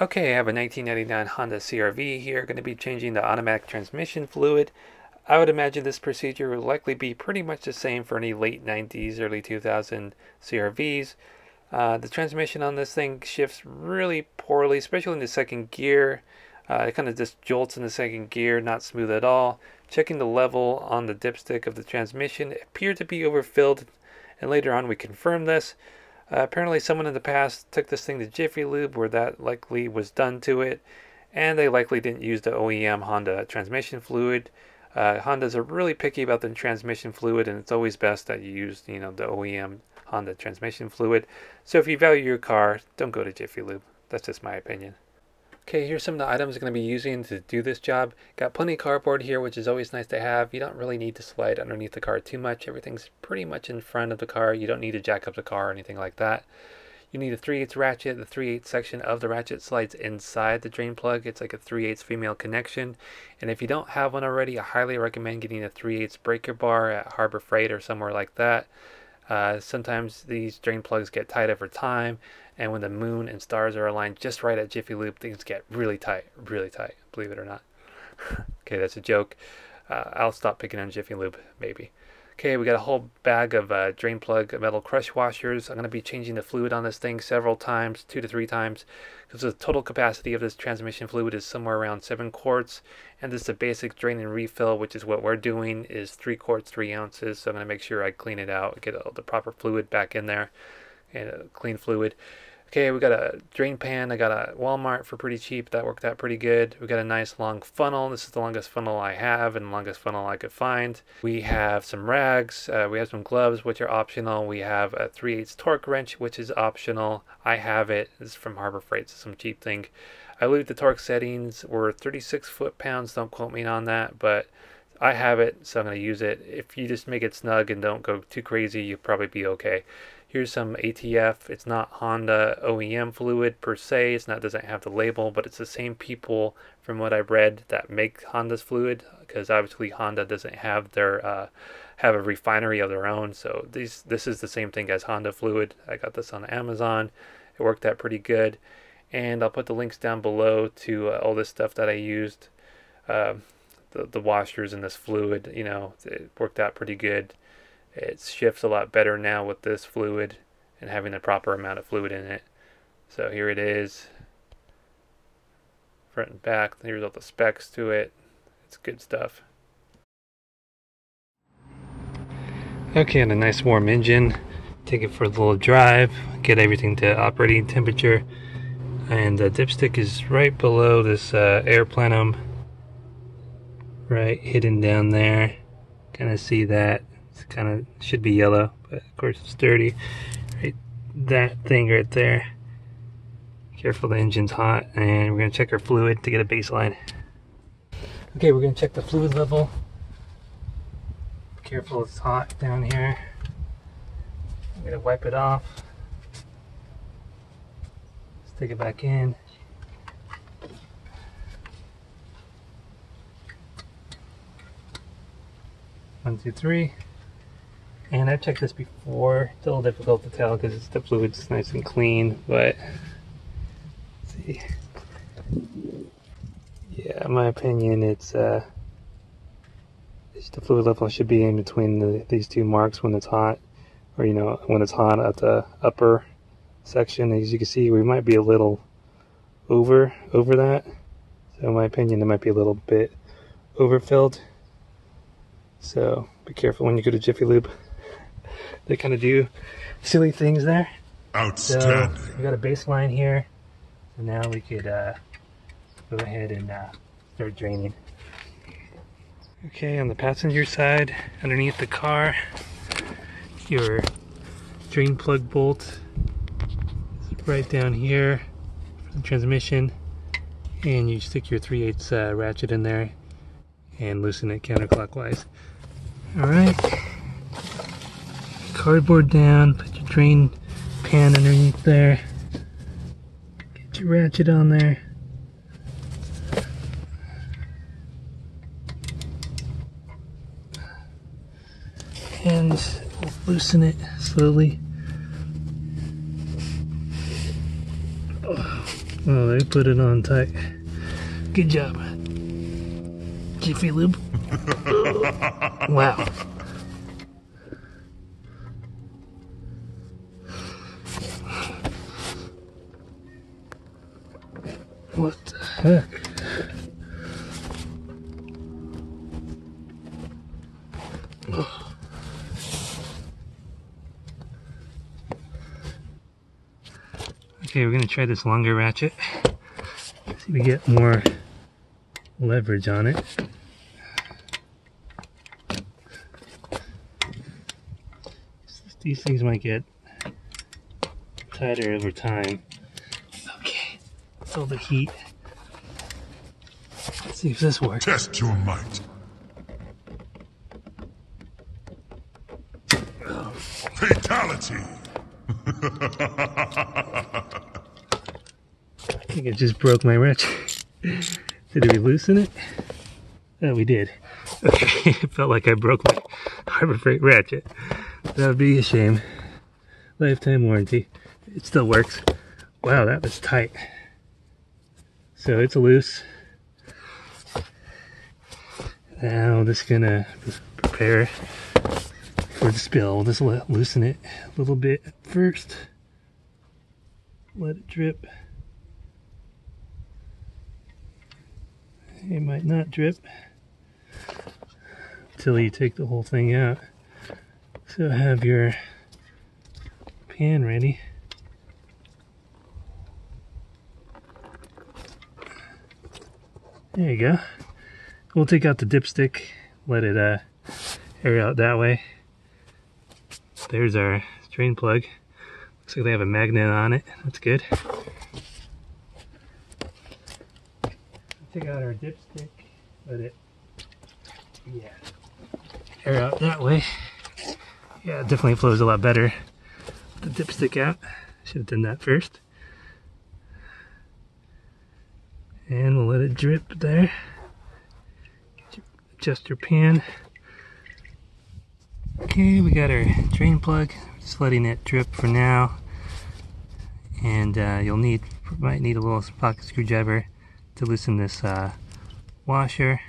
Okay, I have a 1999 Honda CR-V here, going to be changing the automatic transmission fluid. I would imagine this procedure will likely be pretty much the same for any late 90s, early 2000 CR-Vs. The transmission on this thing shifts really poorly, especially in the second gear. It kind of just jolts in the second gear, not smooth at all. Checking the level on the dipstick of the transmission, it appeared to be overfilled, and later on we confirmed this. Apparently someone in the past took this thing to Jiffy Lube where that likely was done to it, and they likely didn't use the OEM Honda transmission fluid. Hondas are really picky about the transmission fluid, and it's always best that you use, the OEM Honda transmission fluid. So if you value your car, don't go to Jiffy Lube. That's just my opinion. Okay, here's some of the items I'm going to be using to do this job. Got plenty of cardboard here, which is always nice to have. You don't really need to slide underneath the car too much. Everything's pretty much in front of the car. You don't need to jack up the car or anything like that. You need a 3/8 ratchet. The 3/8 section of the ratchet slides inside the drain plug. It's like a 3/8 female connection. And if you don't have one already, I highly recommend getting a 3/8 breaker bar at Harbor Freight or somewhere like that. Sometimes these drain plugs get tight over time, and when the moon and stars are aligned just right at Jiffy Lube, things get really tight, believe it or not. Okay, that's a joke. I'll stop picking on Jiffy Lube, maybe. Okay, we got a whole bag of drain plug metal crush washers. I'm going to be changing the fluid on this thing several times, 2 to 3 times, because the total capacity of this transmission fluid is somewhere around 7 quarts, and this is a basic drain and refill, which is what we're doing, is 3 quarts, 3 ounces. So I'm going to make sure I clean it out, get all the proper fluid back in there, and clean fluid. Okay, we got a drain pan. I got a Walmart for pretty cheap. That worked out pretty good. We got a nice long funnel. This is the longest funnel I have and the longest funnel I could find. We have some rags. We have some gloves, which are optional. We have a 3/8 torque wrench, which is optional. I have it. This is from Harbor Freight. It's some cheap thing. I believe the torque settings were 36 foot-pounds. Don't quote me on that, but I have it, so I'm going to use it. If you just make it snug and don't go too crazy, you'll probably be okay. Here's some ATF. It's not Honda OEM fluid per se. It's not, doesn't have the label, but it's the same people, from what I've read, that make Honda's fluid, because obviously Honda doesn't have their have a refinery of their own. So this is the same thing as Honda fluid. I got this on Amazon. It worked out pretty good, and I'll put the links down below to all this stuff that I used. The washers and this fluid, it worked out pretty good. It shifts a lot better now with this fluid and having the proper amount of fluid in it. So here it is, front and back. Here's all the specs to it. It's good stuff. Okay, and a nice warm engine. Take it for a little drive, get everything to operating temperature. And the dipstick is right below this air plenum, right hidden down there. Kind of see that. It's kind of should be yellow, but of course it's dirty. Right, that thing right there. Careful, the engine's hot, and we're gonna check our fluid to get a baseline. Okay, we're gonna check the fluid level. Careful, it's hot down here. I'm gonna wipe it off. Stick it back in. One, two, three. And I've checked this before. It's a little difficult to tell because the fluid's nice and clean, but let's see. Yeah, in my opinion, it's the fluid level should be in between these two marks when it's hot, or when it's hot at the upper section. As you can see, we might be a little over that. So in my opinion, it might be a little bit overfilled. So be careful when you go to Jiffy Lube. They kind of do silly things there. Outstanding. So we got a baseline here. So now we could go ahead and start draining. Okay, on the passenger side, underneath the car, your drain plug bolt is right down here for the transmission, and you stick your 3/8 ratchet in there and loosen it counterclockwise. Alright, cardboard down, put your drain pan underneath there, get your ratchet on there, and we'll loosen it slowly. Oh, they put it on tight. Good job. Jiffy Lube. Wow. What the heck? Okay, we're gonna try this longer ratchet. See if we get more leverage on it. These things might get tighter over time. Okay, feel the heat. Let's see if this works. Test your might. Oh. Fatality. I think it just broke my ratchet. Did we loosen it? Oh, we did. Okay, it felt like I broke my Harbor Freight ratchet. That would be a shame. Lifetime warranty. It still works. Wow, that was tight. So it's loose. Now I'm just gonna prepare for the spill. We'll just loosen it a little bit first. Let it drip. It might not drip until you take the whole thing out. So have your pan ready. There you go. We'll take out the dipstick, let it air out that way. There's our drain plug. Looks like they have a magnet on it. That's good. Take out our dipstick, let it air out that way. Yeah, it definitely flows a lot better with the dipstick out. Should have done that first. And we'll let it drip there. Adjust your pan. Okay, we got our drain plug. Just letting it drip for now. And might need a little pocket screwdriver to loosen this washer.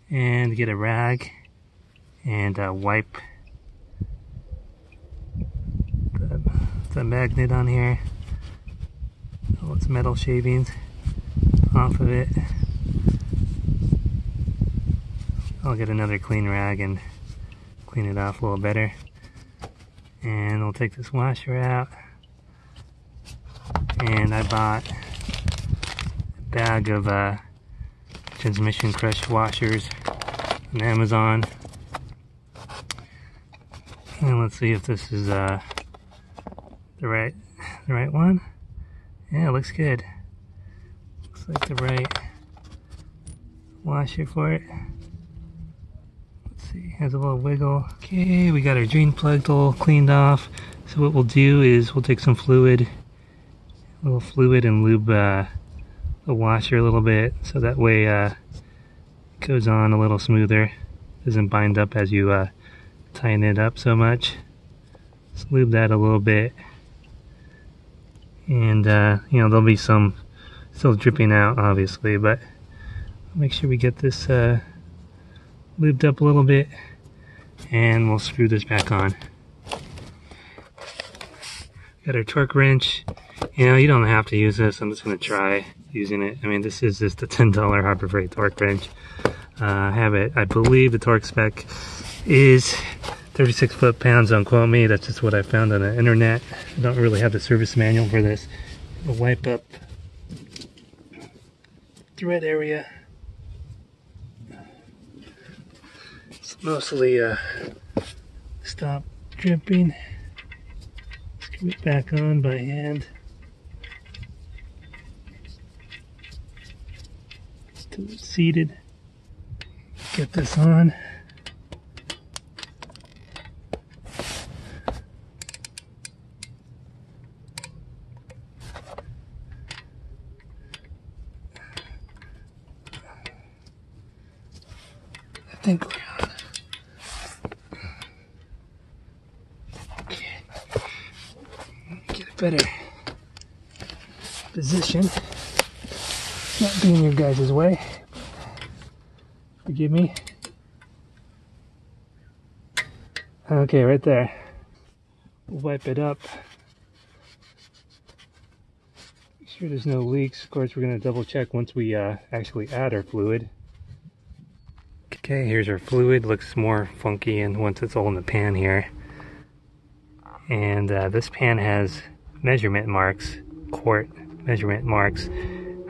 And get a rag and wipe the magnet on here, all its metal shavings off of it. I'll get another clean rag and clean it off a little better. And we'll take this washer out. And I bought a bag of transmission crush washers on Amazon. And let's see if this is the right one. Yeah, it looks good. Looks like the right washer for it. Let's see, has a little wiggle. Okay, we got our drain plug all cleaned off. So what we'll do is we'll take some fluid, a little fluid, and lube the washer a little bit, so that way it goes on a little smoother. Doesn't bind up as you tighten it up so much. Just lube that a little bit. And you know, there'll be some still dripping out obviously, but make sure we get this lubed up a little bit, and we'll screw this back on. Got our torque wrench. You know, you don't have to use this. I'm just going to try using it. I mean, this is just a $10 Harbor Freight torque wrench. I have it. I believe the torque spec is 36 foot-pounds, don't quote me. That's just what I found on the internet. I don't really have the service manual for this. We'll wipe up thread area. It's mostly stop dripping. Screw it back on by hand. Till it's seated. Get this on. I think we're on. Okay. Get a better position. Not being your guys' way. Forgive me. Okay, right there. Wipe it up. Make sure there's no leaks. Of course, we're going to double check once we actually add our fluid. Okay, here's our fluid. Looks more funky and once it's all in the pan here. And this pan has measurement marks, quart measurement marks.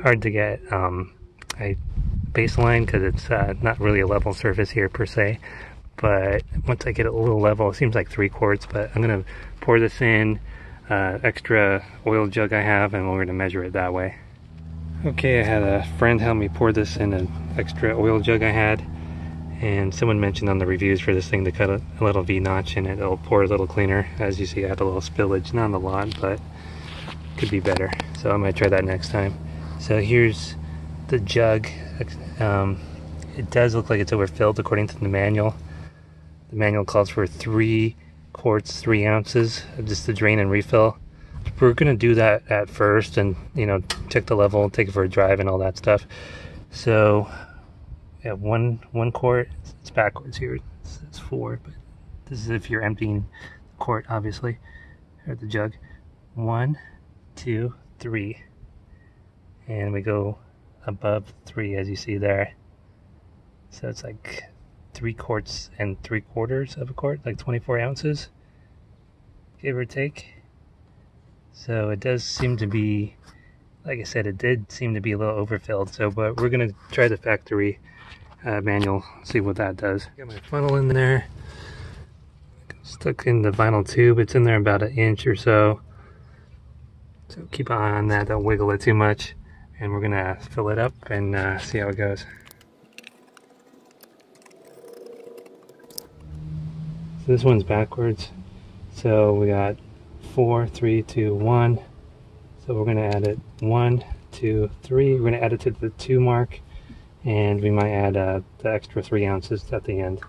Hard to get a baseline because it's not really a level surface here per se. But once I get it a little level, it seems like 3 quarts. But I'm going to pour this in extra oil jug I have, and we're going to measure it that way. Okay, I had a friend help me pour this in an extra oil jug I had. And someone mentioned on the reviews for this thing to cut a little V-notch in it. It'll pour a little cleaner. As you see, I had a little spillage, not a lot, but could be better. So I might try that next time. So here's the jug. It does look like it's overfilled according to the manual. The manual calls for 3 quarts, 3 ounces, just to drain and refill. We're gonna do that at first and, you know, check the level, take it for a drive and all that stuff. So yeah, one quart. It's backwards here. It's 4, but this is if you're emptying the quart, obviously, or the jug. 1, 2, 3, and we go above 3, as you see there. So it's like 3 quarts and 3/4 of a quart, like 24 ounces, give or take. So it does seem to be, like I said, it did seem to be a little overfilled. So, but we're gonna try the factory manual, see what that does. Got my funnel in there, stuck in the vinyl tube. It's in there about 1 inch or so. So keep an eye on that, don't wiggle it too much. And we're gonna fill it up and see how it goes. So this one's backwards. So we got 4, 3, 2, 1. So we're gonna add it 1, 2, 3. We're gonna add it to the 2 mark. And we might add the extra 3 ounces at the end.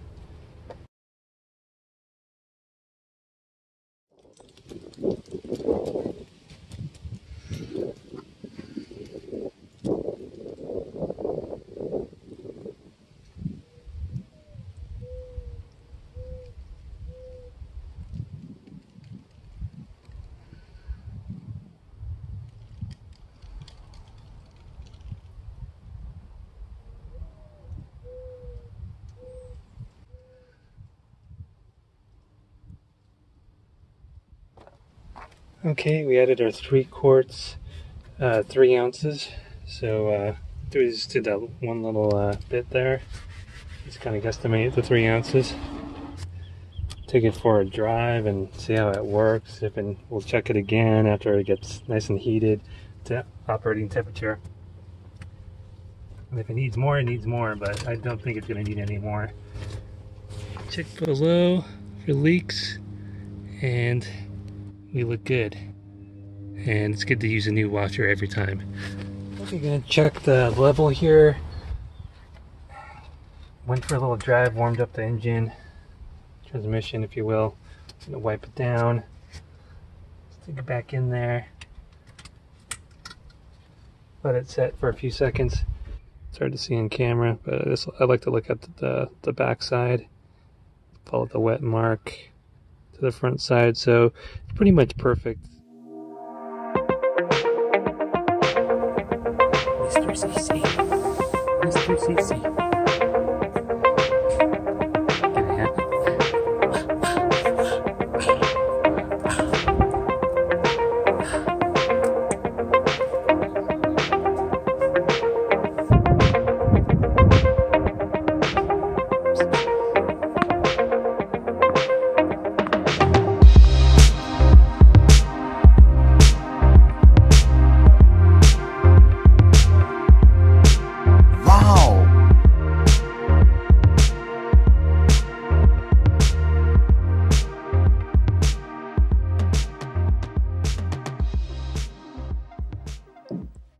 Okay, we added our 3 quarts, 3 ounces. So we just did that one little bit there. Just kind of guesstimate the 3 ounces. Take it for a drive and see how it works. We'll check it again after it gets nice and heated to operating temperature. And if it needs more, it needs more, but I don't think it's going to need any more. Check below for leaks, and we look good. And it's good to use a new washer every time. Okay, gonna check the level here. Went for a little drive, warmed up the engine, transmission if you will. Gonna wipe it down. Stick it back in there. Let it set for a few seconds. It's hard to see on camera, but I like to look at the back side. Follow the wet mark to the front side, so it's pretty much perfect. Mr. CC.